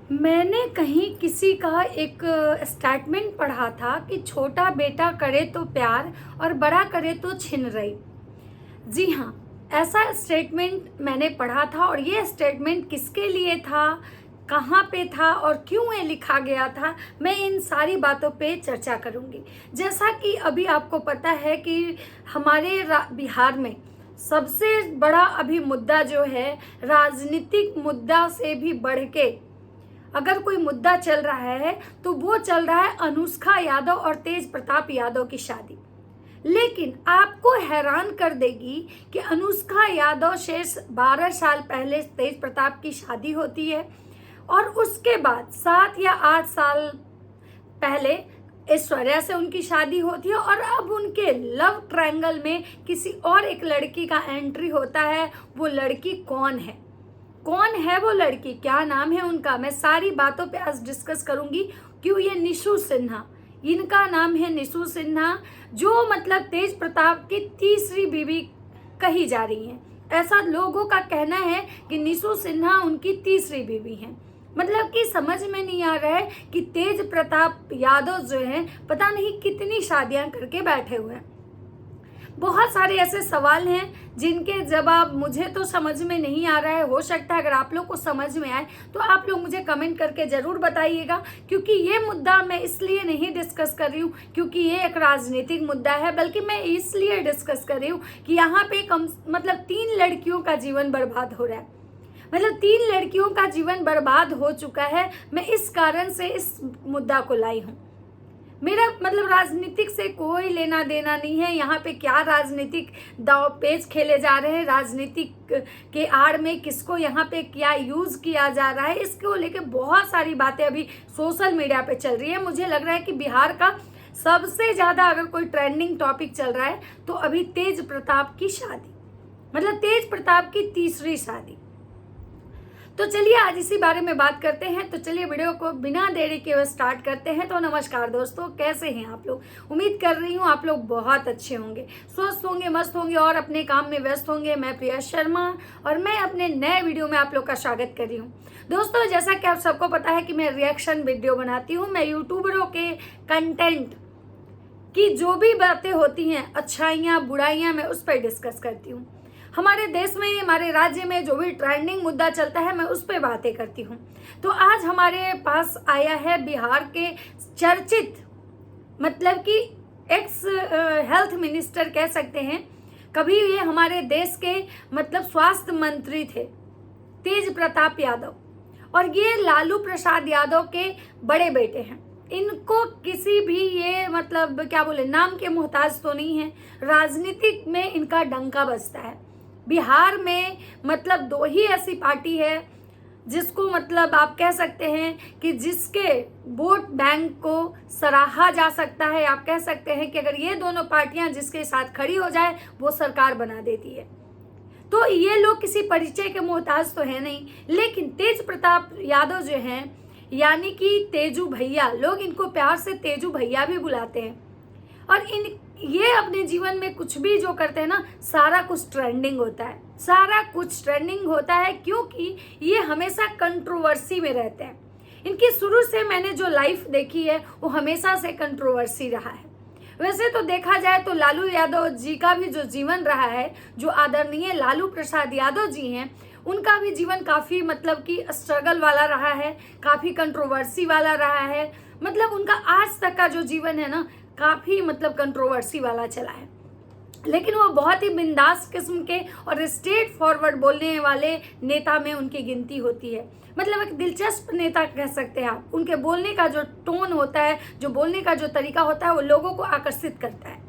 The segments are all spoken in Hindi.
मैंने कहीं किसी का एक स्टेटमेंट पढ़ा था कि छोटा बेटा करे तो प्यार और बड़ा करे तो छिन रही। जी हाँ, ऐसा स्टेटमेंट मैंने पढ़ा था और ये स्टेटमेंट किसके लिए था, कहाँ पे था और क्यों ये लिखा गया था, मैं इन सारी बातों पे चर्चा करूँगी। जैसा कि अभी आपको पता है कि हमारे बिहार में सबसे बड़ा अभी मुद्दा जो है, राजनीतिक मुद्दा से भी बढ़ के अगर कोई मुद्दा चल रहा है तो वो चल रहा है अनुष्का यादव और तेज प्रताप यादव की शादी। लेकिन आपको हैरान कर देगी कि अनुष्का यादव से 12 साल पहले तेज प्रताप की शादी होती है और उसके बाद 7 या 8 साल पहले ऐश्वर्या से उनकी शादी होती है और अब उनके लव ट्रायंगल में किसी और एक लड़की का एंट्री होता है। वो लड़की कौन है, कौन है वो लड़की, क्या नाम है उनका, मैं सारी बातों पे आज डिस्कस करूंगी। क्यों, ये निशु सिन्हा, इनका नाम है निशु सिन्हा, जो मतलब तेज प्रताप की तीसरी बीवी कही जा रही है। ऐसा लोगों का कहना है कि निशु सिन्हा उनकी तीसरी बीवी है। मतलब कि समझ में नहीं आ रहा है कि तेज प्रताप यादव जो है पता नहीं कितनी शादियां करके बैठे हुए हैं। बहुत सारे ऐसे सवाल हैं जिनके जवाब मुझे तो समझ में नहीं आ रहा है। हो सकता है अगर आप लोग को समझ में आए तो आप लोग मुझे कमेंट करके ज़रूर बताइएगा, क्योंकि ये मुद्दा मैं इसलिए नहीं डिस्कस कर रही हूँ क्योंकि ये एक राजनीतिक मुद्दा है, बल्कि मैं इसलिए डिस्कस कर रही हूँ कि यहाँ पे मतलब 3 लड़कियों का जीवन बर्बाद हो रहा है। मतलब 3 लड़कियों का जीवन बर्बाद हो चुका है। मैं इस कारण से इस मुद्दा को लाई हूँ। मेरा मतलब राजनीतिक से कोई लेना देना नहीं है। यहाँ पे क्या राजनीतिक दाव पेच खेले जा रहे हैं, राजनीतिक के आड़ में किसको यहाँ पे क्या यूज़ किया जा रहा है, इसको लेके बहुत सारी बातें अभी सोशल मीडिया पे चल रही है। मुझे लग रहा है कि बिहार का सबसे ज़्यादा अगर कोई ट्रेंडिंग टॉपिक चल रहा है तो अभी तेज प्रताप की शादी, मतलब तेज प्रताप की तीसरी शादी। तो चलिए आज इसी बारे में बात करते हैं। तो चलिए वीडियो को बिना देरी के स्टार्ट करते हैं। तो नमस्कार दोस्तों, कैसे हैं आप लोग? उम्मीद कर रही हूँ आप लोग बहुत अच्छे होंगे, स्वस्थ होंगे, मस्त होंगे और अपने काम में व्यस्त होंगे। मैं प्रिया शर्मा और मैं अपने नए वीडियो में आप लोग का स्वागत कर रही हूँ। दोस्तों, जैसा कि आप सबको पता है कि मैं रिएक्शन वीडियो बनाती हूँ। मैं यूट्यूबरों के कंटेंट की जो भी बातें होती हैं, अच्छाइयाँ बुराइयाँ, मैं उस पर डिस्कस करती हूँ। हमारे देश में, हमारे राज्य में जो भी ट्रेंडिंग मुद्दा चलता है मैं उस पर बातें करती हूँ। तो आज हमारे पास आया है बिहार के चर्चित, मतलब कि एक्स हेल्थ मिनिस्टर कह सकते हैं, कभी ये हमारे देश के मतलब स्वास्थ्य मंत्री थे, तेज प्रताप यादव, और ये लालू प्रसाद यादव के बड़े बेटे हैं। इनको किसी भी ये मतलब क्या बोले नाम के मोहताज तो नहीं है। राजनीतिक में इनका डंका बजता है। बिहार में मतलब 2 ही ऐसी पार्टी है जिसको मतलब आप कह सकते हैं कि जिसके वोट बैंक को सराहा जा सकता है। आप कह सकते हैं कि अगर ये दोनों पार्टियां जिसके साथ खड़ी हो जाए वो सरकार बना देती है। तो ये लोग किसी परिचय के मोहताज तो है नहीं, लेकिन तेज प्रताप यादव जो हैं, यानी कि तेजू भैया, लोग इनको प्यार से तेजू भैया भी बुलाते हैं। और ये अपने जीवन में कुछ भी जो करते हैं ना, सारा कुछ ट्रेंडिंग होता है, सारा कुछ ट्रेंडिंग होता है, क्योंकि ये हमेशा कंट्रोवर्सी में रहते हैं। इनकी शुरू से मैंने जो लाइफ देखी है वो हमेशा से कंट्रोवर्सी रहा है। वैसे तो देखा जाए तो लालू यादव जी का भी जो जीवन रहा है, जो आदरणीय लालू प्रसाद यादव जी हैं, उनका भी जीवन काफ़ी मतलब कि स्ट्रगल वाला रहा है, काफ़ी कंट्रोवर्सी वाला रहा है। मतलब उनका आज तक का जो जीवन है ना, काफ़ी मतलब कंट्रोवर्सी वाला चला है। लेकिन वो बहुत ही बिंदास किस्म के और स्ट्रेट फॉरवर्ड बोलने वाले नेता में उनकी गिनती होती है। मतलब एक दिलचस्प नेता कह सकते हैं आप। उनके बोलने का जो टोन होता है, जो बोलने का जो तरीका होता है, वो लोगों को आकर्षित करता है।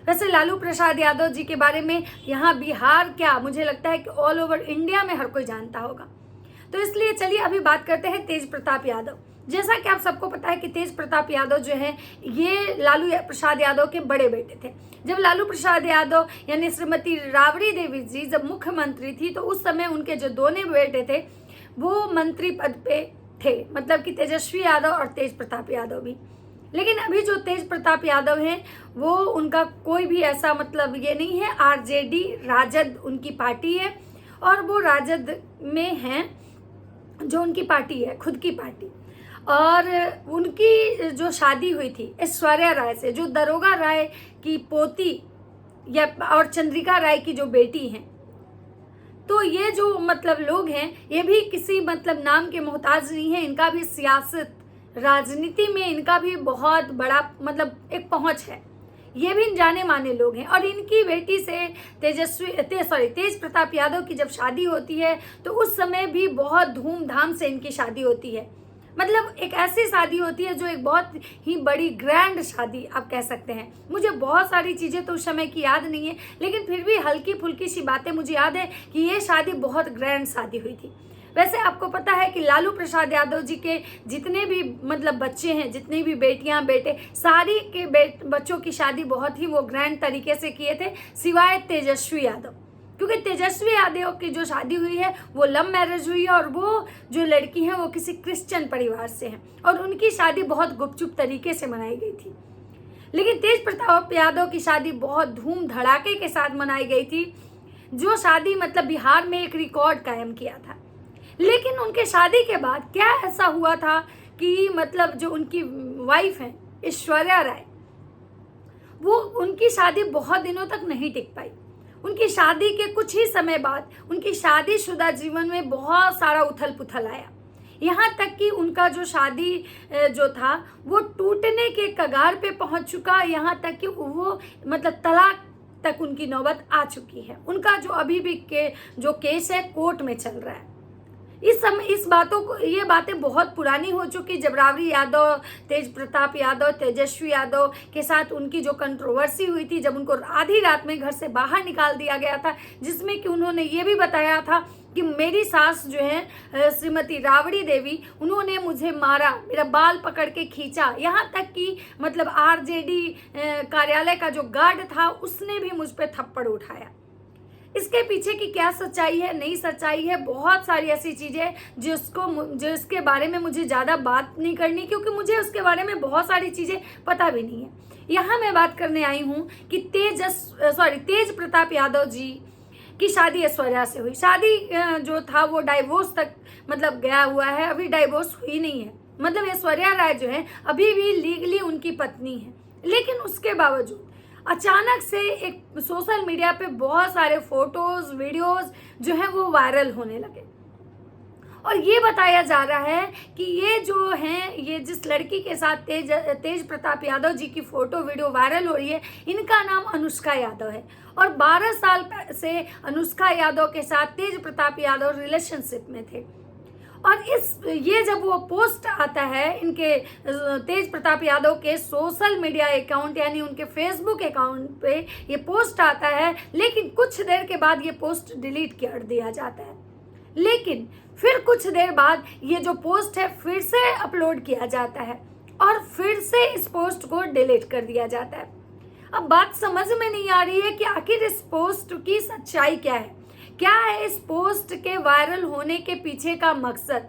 वैसे लालू प्रसाद यादव जी के बारे में यहाँ बिहार क्या, मुझे लगता है कि ऑल ओवर इंडिया में हर कोई जानता होगा। तो इसलिए चलिए अभी बात करते हैं तेज प्रताप यादव। जैसा कि आप सबको पता है कि तेज प्रताप यादव जो है ये लालू प्रसाद यादव के बड़े बेटे थे। जब लालू प्रसाद यादव यानी श्रीमती राबड़ी देवी जी जब मुख्यमंत्री थी तो उस समय उनके जो दोनों बेटे थे वो मंत्री पद पे थे, मतलब कि तेजस्वी यादव और तेज प्रताप यादव भी। लेकिन अभी जो तेज प्रताप यादव हैं वो उनका कोई भी ऐसा मतलब ये नहीं है। आरजेडी राजद उनकी पार्टी है और वो राजद में हैं जो उनकी पार्टी है, खुद की पार्टी, और उनकी जो शादी हुई थी ऐश्वर्या राय से, जो दरोगा राय की पोती या और चंद्रिका राय की जो बेटी हैं, तो ये जो मतलब लोग हैं ये भी किसी मतलब नाम के मोहताज नहीं है। इनका भी सियासत, राजनीति में इनका भी बहुत बड़ा मतलब एक पहुंच है। ये भी जाने माने लोग हैं। और इनकी बेटी से तेज प्रताप यादव की जब शादी होती है तो उस समय भी बहुत धूमधाम से इनकी शादी होती है। मतलब एक ऐसी शादी होती है जो एक बहुत ही बड़ी ग्रैंड शादी आप कह सकते हैं। मुझे बहुत सारी चीज़ें तो उस समय की याद नहीं है, लेकिन फिर भी हल्की फुल्की सी बातें मुझे याद है कि ये शादी बहुत ग्रैंड शादी हुई थी। वैसे आपको पता है कि लालू प्रसाद यादव जी के जितने भी मतलब बच्चे हैं, जितनी भी बेटियां बेटे, सारी के बच्चों की शादी बहुत ही वो ग्रैंड तरीके से किए थे, सिवाय तेजस्वी यादव। क्योंकि तेजस्वी यादव की जो शादी हुई है वो लव मैरिज हुई है और वो जो लड़की है वो किसी क्रिश्चियन परिवार से है और उनकी शादी बहुत गुपचुप तरीके से मनाई गई थी। लेकिन तेज प्रताप यादव की शादी बहुत धूम धड़ाके के साथ मनाई गई थी, जो शादी मतलब बिहार में एक रिकॉर्ड कायम किया था। लेकिन उनके शादी के बाद क्या ऐसा हुआ था कि मतलब जो उनकी वाइफ है ऐश्वर्या राय, वो उनकी शादी बहुत दिनों तक नहीं टिक पाई। उनकी शादी के कुछ ही समय बाद उनकी शादीशुदा जीवन में बहुत सारा उथल पुथल आया। यहाँ तक कि उनका जो शादी जो था वो टूटने के कगार पे पहुंच चुका। यहाँ तक कि वो मतलब तलाक तक उनकी नौबत आ चुकी है। उनका जो अभी भी जो केस है कोर्ट में चल रहा है। इस समय ये बातें बहुत पुरानी हो चुकी। जब राबड़ी यादव, तेज प्रताप यादव, तेजस्वी यादव के साथ उनकी जो कंट्रोवर्सी हुई थी, जब उनको आधी रात में घर से बाहर निकाल दिया गया था, जिसमें कि उन्होंने ये भी बताया था कि मेरी सास जो है श्रीमती राबड़ी देवी, उन्होंने मुझे मारा, मेरा बाल पकड़ के खींचा, यहाँ तक कि मतलब आरजेडी कार्यालय का जो गार्ड था उसने भी मुझ पर थप्पड़ उठाया। इसके पीछे की क्या सच्चाई है, नहीं सच्चाई है, बहुत सारी ऐसी चीज़ें जिसके बारे में मुझे ज़्यादा बात नहीं करनी, क्योंकि मुझे उसके बारे में बहुत सारी चीज़ें पता भी नहीं है। यहाँ मैं बात करने आई हूँ कि तेज प्रताप यादव जी की शादी ऐश्वर्या से हुई। शादी जो था वो डाइवोर्स तक मतलब गया हुआ है, अभी डाइवोर्स हुई नहीं है। मतलब ऐश्वर्या राय जो है अभी भी लीगली उनकी पत्नी है। लेकिन उसके बावजूद अचानक से एक सोशल मीडिया पे बहुत सारे फोटोज, वीडियोस जो है वो वायरल होने लगे और ये बताया जा रहा है कि ये जो हैं, ये जिस लड़की के साथ तेज प्रताप यादव जी की फोटो वीडियो वायरल हो रही है, इनका नाम अनुष्का यादव है और 12 साल से अनुष्का यादव के साथ तेज प्रताप यादव रिलेशनशिप में थे। और ये जब वो पोस्ट आता है इनके तेज प्रताप यादव के सोशल मीडिया अकाउंट यानी उनके फेसबुक अकाउंट पे ये पोस्ट आता है, लेकिन कुछ देर के बाद ये पोस्ट डिलीट कर दिया जाता है। लेकिन फिर कुछ देर बाद ये जो पोस्ट है फिर से अपलोड किया जाता है और फिर से इस पोस्ट को डिलीट कर दिया जाता है। अब बात समझ में नहीं आ रही है कि आखिर इस पोस्ट की सच्चाई क्या है, क्या है इस पोस्ट के वायरल होने के पीछे का मकसद।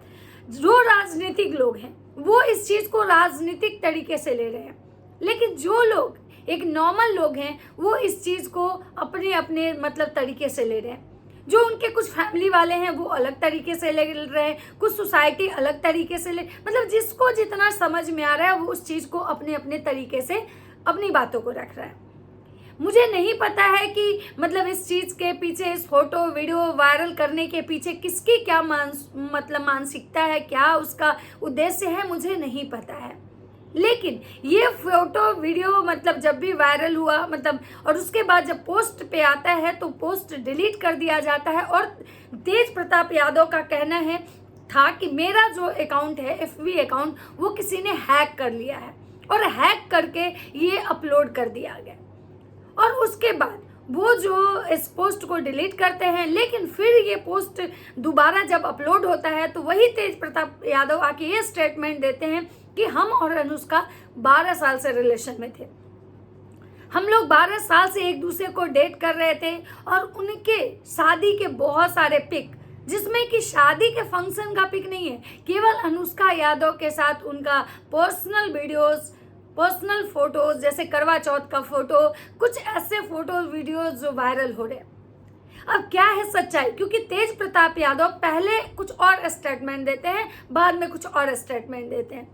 जो राजनीतिक लोग हैं वो इस चीज को राजनीतिक तरीके से ले रहे हैं, लेकिन जो लोग एक नॉर्मल लोग हैं वो इस चीज को अपने अपने मतलब तरीके से ले रहे हैं। जो उनके कुछ फैमिली वाले हैं वो अलग तरीके से ले रहे हैं, कुछ सोसाइटी अलग तरीके से मतलब जिसको जितना समझ में आ रहा है वो उस चीज को अपने अपने तरीके से अपनी बातों को रख रहा है। मुझे नहीं पता है कि मतलब इस चीज़ के पीछे, इस फोटो वीडियो वायरल करने के पीछे किसकी क्या मानसिकता है, क्या उसका उद्देश्य है, मुझे नहीं पता है। लेकिन ये फोटो वीडियो मतलब जब भी वायरल हुआ मतलब और उसके बाद जब पोस्ट पे आता है तो पोस्ट डिलीट कर दिया जाता है और तेज प्रताप यादव का कहना था कि मेरा जो अकाउंट है FB अकाउंट वो किसी ने हैक कर लिया है और हैक करके ये अपलोड कर दिया गया। और उसके बाद वो जो इस पोस्ट को डिलीट करते हैं, लेकिन फिर ये पोस्ट दोबारा जब अपलोड होता है तो वही तेज प्रताप यादव आके ये स्टेटमेंट देते हैं कि हम और अनुष्का 12 साल से रिलेशन में थे, हम लोग 12 साल से एक दूसरे को डेट कर रहे थे और उनके शादी के बहुत सारे पिक, जिसमें कि शादी के फंक्शन का पिक नहीं है, केवल अनुष्का यादव के साथ उनका पर्सनल वीडियोस, पर्सनल फोटोज, जैसे करवा चौथ का फोटो, कुछ ऐसे फोटो वीडियोस जो वायरल हो रहे हैं। अब क्या है सच्चाई, क्योंकि तेज प्रताप यादव पहले कुछ और स्टेटमेंट देते हैं, बाद में कुछ और स्टेटमेंट देते हैं।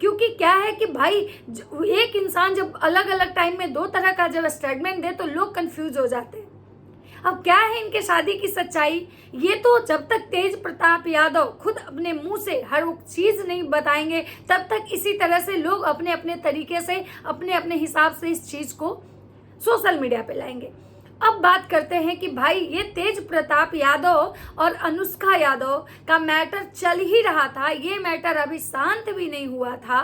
क्योंकि क्या है कि भाई एक इंसान जब अलग अलग टाइम में दो तरह का जब स्टेटमेंट दे तो लोग कंफ्यूज हो जाते हैं। अब क्या है इनके शादी की सच्चाई, ये तो जब तक तेज प्रताप यादव खुद अपने मुंह से हर वो चीज़ नहीं बताएंगे तब तक इसी तरह से लोग अपने अपने तरीके से अपने अपने हिसाब से इस चीज़ को सोशल मीडिया पे लाएंगे। अब बात करते हैं कि भाई ये तेज प्रताप यादव और अनुष्का यादव का मैटर चल ही रहा था, ये मैटर अभी शांत भी नहीं हुआ था।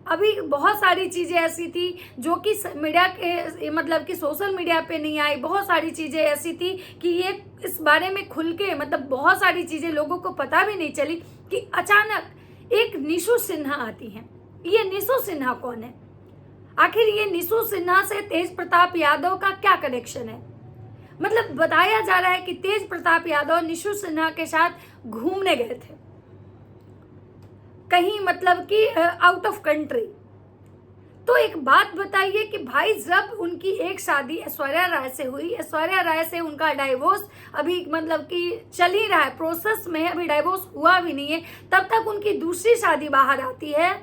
अभी बहुत सारी चीज़ें ऐसी थी जो कि मीडिया के मतलब कि सोशल मीडिया पे नहीं आई, बहुत सारी चीज़ें ऐसी थी कि ये इस बारे में खुल के मतलब बहुत सारी चीज़ें लोगों को पता भी नहीं चली कि अचानक एक निशु सिन्हा आती हैं। ये निशु सिन्हा कौन है? आखिर ये निशु सिन्हा से तेज प्रताप यादव का क्या कनेक्शन है? मतलब बताया जा रहा है कि तेज प्रताप यादव निशु सिन्हा के साथ घूमने गए थे कहीं, मतलब कि आउट ऑफ कंट्री। तो एक बात बताइए कि भाई जब उनकी एक शादी ऐश्वर्या राय से हुई, ऐश्वर्या राय से उनका डाइवोर्स अभी मतलब कि चल ही रहा है, प्रोसेस में है, अभी डाइवोर्स हुआ भी नहीं है, तब तक उनकी दूसरी शादी बाहर आती है।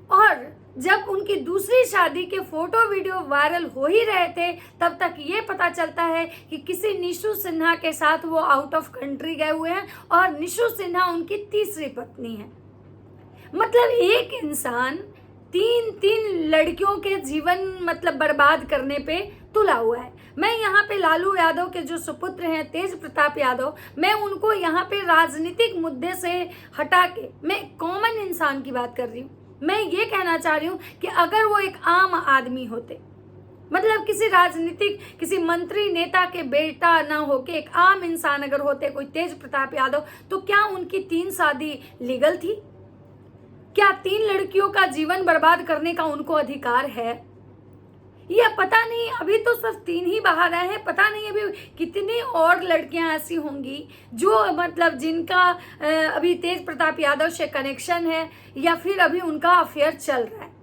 और जब उनकी दूसरी शादी के फोटो वीडियो वायरल हो ही रहे थे तब तक ये पता चलता है कि किसी निशु सिन्हा के साथ वो आउट ऑफ कंट्री गए हुए हैं और निशु सिन्हा उनकी तीसरी पत्नी है। मतलब एक इंसान तीन लड़कियों के जीवन मतलब बर्बाद करने पे तुला हुआ है। मैं यहाँ पे लालू यादव के जो सुपुत्र हैं तेज प्रताप यादव, मैं उनको यहाँ पे राजनीतिक मुद्दे से हटा के मैं कॉमन इंसान की बात कर रही हूँ। मैं ये कहना चाह रही हूँ कि अगर वो एक आम आदमी होते, मतलब किसी राजनीतिक किसी मंत्री नेता के बेटा ना होके एक आम इंसान अगर होते कोई तेज प्रताप यादव, तो क्या उनकी 3 शादी लीगल थी? क्या 3 लड़कियों का जीवन बर्बाद करने का उनको अधिकार है? या पता नहीं, अभी तो सिर्फ 3 ही बाहर आए हैं, पता नहीं अभी कितनी और लड़कियां ऐसी होंगी जो मतलब जिनका अभी तेज प्रताप यादव से कनेक्शन है या फिर अभी उनका अफेयर चल रहा है।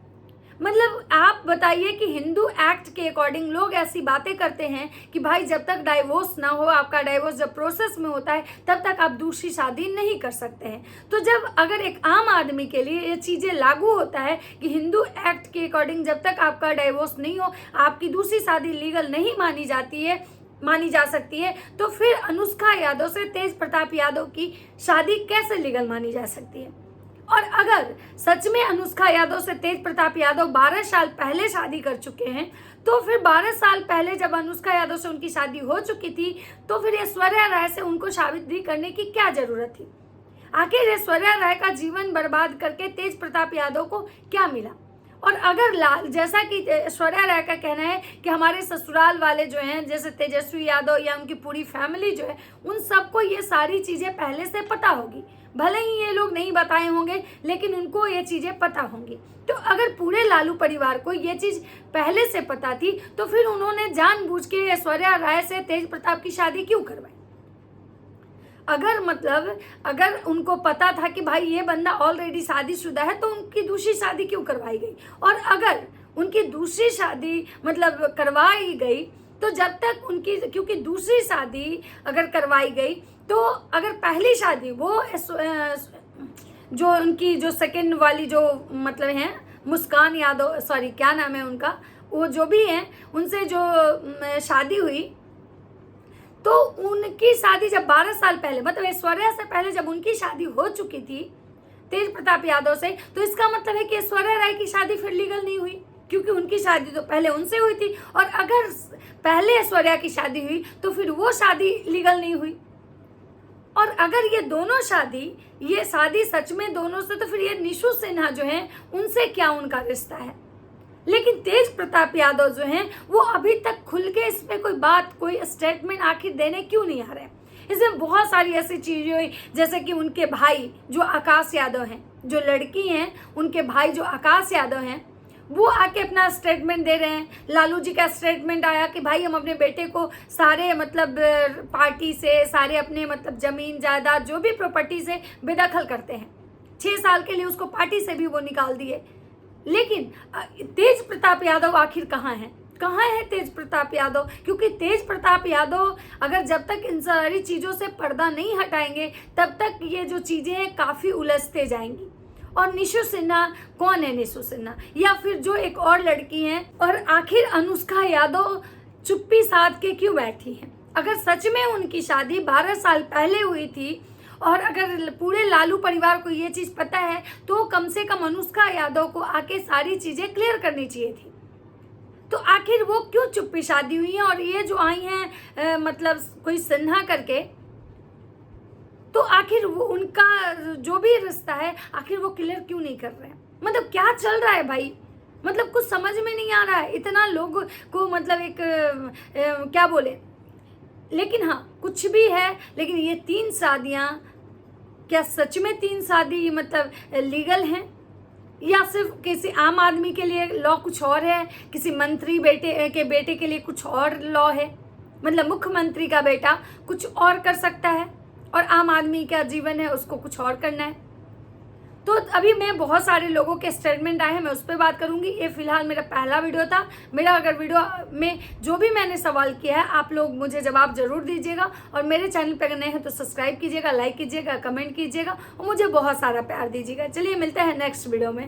मतलब आप बताइए कि हिंदू एक्ट के अकॉर्डिंग लोग ऐसी बातें करते हैं कि भाई जब तक डाइवोर्स ना हो, आपका डाइवोर्स जब प्रोसेस में होता है तब तक आप दूसरी शादी नहीं कर सकते हैं। तो जब अगर एक आम आदमी के लिए ये चीज़ें लागू होता है कि हिंदू एक्ट के अकॉर्डिंग जब तक आपका डाइवोर्स नहीं हो आपकी दूसरी शादी लीगल नहीं मानी जा सकती है, तो फिर अनुष्का यादव से तेज प्रताप यादव की शादी कैसे लीगल मानी जा सकती है? और अगर सच में अनुष्का यादव से तेज प्रताप यादव 12 साल पहले शादी कर चुके हैं, तो फिर 12 साल पहले जब अनुष्का यादव से उनकी शादी हो चुकी थी तो फिर ऐश्वर्या राय से उनको शादी करने की क्या जरूरत थी? आखिर ऐश्वर्या राय का जीवन बर्बाद करके तेज प्रताप यादव को क्या मिला? और अगर जैसा कि ऐश्वर्या राय का कहना है कि हमारे ससुराल वाले जो हैं जैसे तेजस्वी यादव या उनकी पूरी फैमिली जो है उन सबको ये सारी चीज़ें पहले से पता होगी, भले ही ये लोग नहीं बताए होंगे लेकिन उनको ये चीज़ें पता होंगी। तो अगर पूरे लालू परिवार को ये चीज़ पहले से पता थी तो फिर उन्होंने जानबूझ के ऐश्वर्या राय से तेज प्रताप की शादी क्यों करवाई? अगर उनको पता था कि भाई ये बंदा ऑलरेडी शादीशुदा है तो उनकी दूसरी शादी क्यों करवाई गई? और अगर उनकी दूसरी शादी मतलब करवाई गई तो जब तक उनकी, क्योंकि दूसरी शादी अगर करवाई गई तो अगर पहली शादी वो जो उनकी जो सेकंड वाली जो मतलब हैं मुस्कान यादव, सॉरी क्या नाम है उनका, वो जो भी हैं उनसे जो शादी हुई तो उनकी शादी जब 12 साल पहले मतलब ऐश्वर्या से पहले जब उनकी शादी हो चुकी थी तेज प्रताप यादव से, तो इसका मतलब है कि ऐश्वर्या राय की शादी फिर लीगल नहीं हुई क्योंकि उनकी शादी तो पहले उनसे हुई थी। और अगर पहले ऐश्वर्या की शादी हुई तो फिर वो शादी लीगल नहीं हुई। और अगर ये शादी सच में दोनों से, तो फिर ये निशु सिन्हा जो हैं उनसे क्या उनका रिश्ता है? लेकिन तेज प्रताप यादव जो हैं वो अभी तक खुल के इस पे कोई स्टेटमेंट आखिर देने क्यों नहीं आ रहे? इसमें बहुत सारी ऐसी चीज़ें हुई जैसे कि उनके भाई जो आकाश यादव हैं, जो लड़की हैं उनके भाई जो आकाश यादव हैं वो आके अपना स्टेटमेंट दे रहे हैं। लालू जी का स्टेटमेंट आया कि भाई हम अपने बेटे को सारे मतलब पार्टी से, सारे अपने मतलब ज़मीन जायदाद जो भी प्रॉपर्टी से बेदखल करते हैं। 6 साल के लिए उसको पार्टी से भी वो निकाल दिए। लेकिन तेज प्रताप यादव आखिर कहाँ हैं? कहाँ है तेज प्रताप यादव? क्योंकि तेज प्रताप यादव अगर जब तक इन सारी चीज़ों से पर्दा नहीं हटाएंगे तब तक ये जो चीज़ें हैं काफ़ी उलझते जाएंगी। और निशु सिन्हा कौन है? निशु सिन्हा या फिर जो एक और लड़की हैं, और आखिर अनुष्का यादव चुप्पी साध के क्यों बैठी हैं? अगर सच में उनकी शादी 12 साल पहले हुई थी और अगर पूरे लालू परिवार को ये चीज़ पता है तो कम से कम अनुष्का यादव को आके सारी चीज़ें क्लियर करनी चाहिए थी। तो आखिर वो क्यों चुप्पी शादी हुई है? और ये जो आई हैं मतलब कोई सिन्हा करके, तो आखिर वो उनका जो भी रिश्ता है आखिर वो क्लियर क्यों नहीं कर रहे हैं? मतलब क्या चल रहा है भाई? मतलब कुछ समझ में नहीं आ रहा है। इतना लोग को मतलब एक क्या बोले, लेकिन हाँ कुछ भी है, लेकिन ये 3 शादियाँ क्या सच में 3 शादी मतलब लीगल हैं, या सिर्फ किसी आम आदमी के लिए लॉ कुछ और है, किसी मंत्री के बेटे के लिए कुछ और लॉ है? मतलब मुख्यमंत्री का बेटा कुछ और कर सकता है और आम आदमी का जीवन है उसको कुछ और करना है। तो अभी मैं बहुत सारे लोगों के स्टेटमेंट आए हैं, मैं उस पर बात करूंगी। ये फिलहाल मेरा पहला वीडियो था। मेरा अगर वीडियो में जो भी मैंने सवाल किया है आप लोग मुझे जवाब जरूर दीजिएगा, और मेरे चैनल पर अगर नए हैं तो सब्सक्राइब कीजिएगा, लाइक कीजिएगा, कमेंट कीजिएगा और मुझे बहुत सारा प्यार दीजिएगा। चलिए मिलते हैं नेक्स्ट वीडियो में।